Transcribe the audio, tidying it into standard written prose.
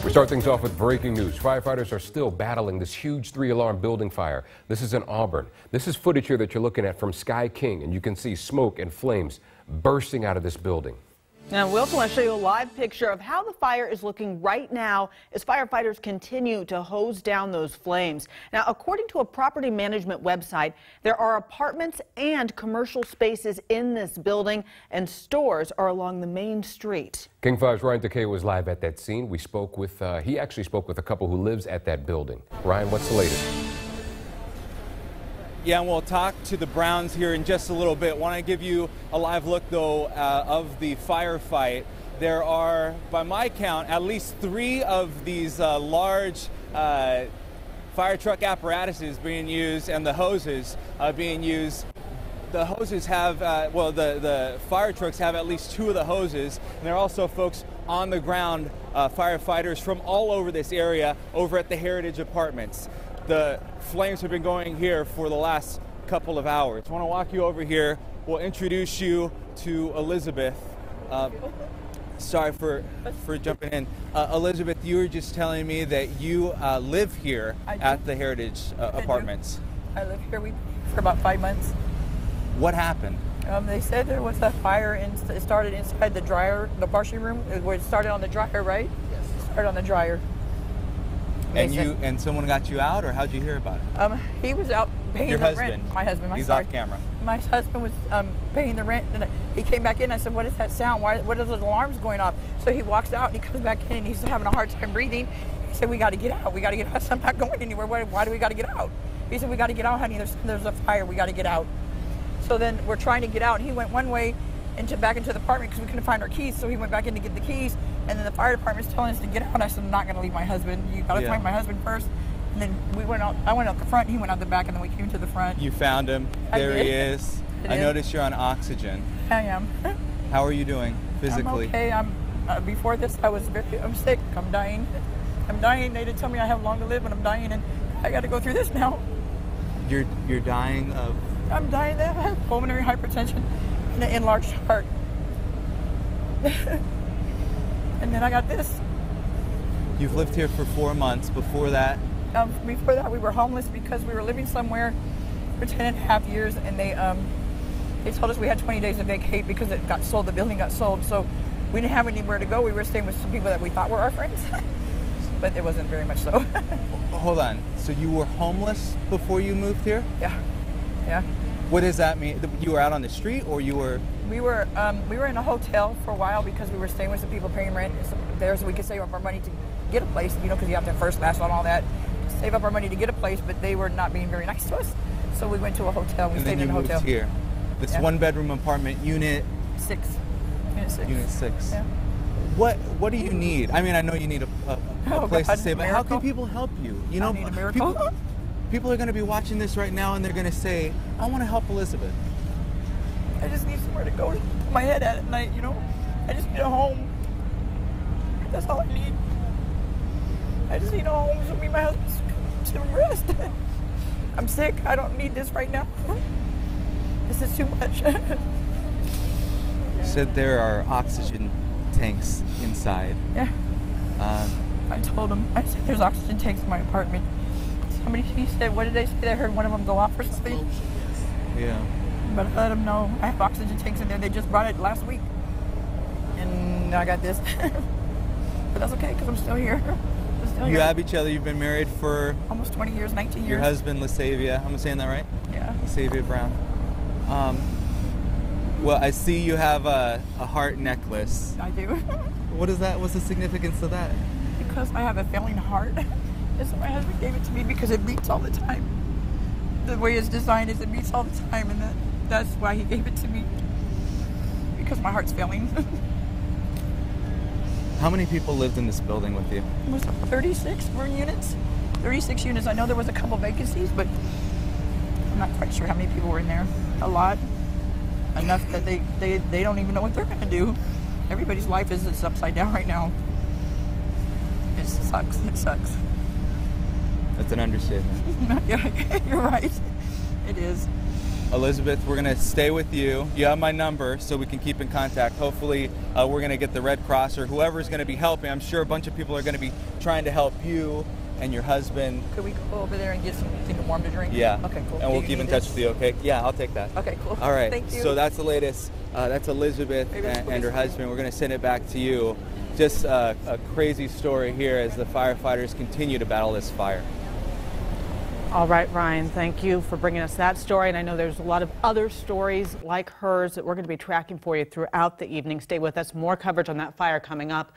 We start things off with breaking news. Firefighters are still battling this huge 3-alarm building fire. This is in Auburn. This is footage here that you're looking at from Sky King, and you can see smoke and flames bursting out of this building. Now, we also want to show you a live picture of how the fire is looking right now as firefighters continue to hose down those flames. Now, according to a property management website, there are apartments and commercial spaces in this building, and stores are along the main street. King 5's Ryan Takei was live at that scene. We spoke with, he actually spoke with a couple who lives at that building. Ryan, what's the latest? Yeah, and we'll talk to the Browns here in just a little bit. Want to give you a live look, though, of the firefight. There are, by my count, at least 3 of these large fire truck apparatuses being used and the hoses being used. The hoses have, the fire trucks have at least 2 of the hoses, and there are also folks on the ground, firefighters from all over this area over at the Heritage Apartments. The flames have been going here for the last couple of hours. I want to walk you over here. We'll introduce you to Elizabeth. Sorry for jumping in. Elizabeth, you were just telling me that you live here at the Heritage Apartments. I live here for about 5 months. What happened? They said there was a fire and it started inside the dryer, the washing room, where it started on the dryer, right? Yes. It started on the dryer. And someone got you out, or how'd you hear about it? He was out paying the rent. My husband. He's off camera. My husband was paying the rent, and he came back in. I said, "What is that sound? What are those alarms going off?" So he walks out, and he comes back in, and he's having a hard time breathing. He said, "We got to get out. We got to get out." I said, "I'm not going anywhere. Why do we got to get out?" He said, "We got to get out, honey. There's a fire. We got to get out." So then we're trying to get out, and he went one way back into the apartment because we couldn't find our keys. So he went back in to get the keys, and then the fire department's telling us to get out. I said, "I'm not going to leave my husband. You got to find my husband first." And then we went out. I went out the front, and he went out the back, and then we came to the front. You found him. There he is. I noticed you're on oxygen. I am. How are you doing physically? I'm okay. Before this, I'm sick. I'm dying. I'm dying. They didn't tell me I have long to live, and I'm dying, and I got to go through this now. You're dying of? I'm dying. I have pulmonary hypertension and an enlarged heart. And then I got this. You've lived here for 4 months. Before that? Before that, we were homeless because we were living somewhere for 10.5 years, and they told us we had 20 days to vacate because it got sold. The building got sold, so we didn't have anywhere to go. We were staying with some people that we thought were our friends, but it wasn't very much so. Hold on. So you were homeless before you moved here? Yeah. Yeah. What does that mean? You were out on the street, or you were? We were in a hotel for a while because we were staying with some people paying rent there, so we could save up our money to get a place, because you have to first last on all that. Save up our money to get a place, but they were not being very nice to us. So we went to a hotel. We stayed in a hotel. Here. This 1-bedroom apartment, unit 6. Unit 6. Unit 6. Yeah. What do you need? I mean, I know you need a place to stay, but how can people help you? You know, I need a miracle. People are going to be watching this right now, and they're going to say, "I want to help Elizabeth." I just need somewhere to go, put my head at night. I just need a home. That's all I need. I just need a home so me and my husband can rest. I'm sick. I don't need this right now. This is too much. You said there are oxygen tanks inside. Yeah. I told him. I said there's oxygen tanks in my apartment. He said, what did they say? I heard one of them go off or something. Yeah. But I let him know I have oxygen tanks in there. They just brought it last week. And I got this. But that's okay because I'm still here. You have each other. You've been married for? Almost 20 years, 19 years. Your husband, Lasavia. Am I saying that right? Yeah. Lasavia Brown. Well, I see you have a heart necklace. I do. What is that? What's the significance of that? Because I have a failing heart. And so my husband gave it to me because it beats all the time. The way it's designed is it beats all the time, and that's why he gave it to me. Because my heart's failing. How many people lived in this building with you? It was 36 units. 36 units. I know there was a couple vacancies, but I'm not quite sure how many people were in there. A lot. Enough that they don't even know what they're going to do. Everybody's life is upside down right now. It sucks. It sucks. That's an understatement. Yeah, you're right. It is. Elizabeth, we're going to stay with you. You have my number so we can keep in contact. Hopefully, we're going to get the Red Cross or whoever's going to be helping. I'm sure a bunch of people are going to be trying to help you and your husband. Could we go over there and get something warm to drink? Yeah. Okay, cool. And we'll keep in touch with you, okay? Yeah, I'll take that. Okay, cool. All right. Thank you. So that's the latest. That's Elizabeth and her husband. We're going to send it back to you. Just a crazy story here as the firefighters continue to battle this fire. All right, Ryan, thank you for bringing us that story. And I know there's a lot of other stories like hers that we're going to be tracking for you throughout the evening. Stay with us. More coverage on that fire coming up.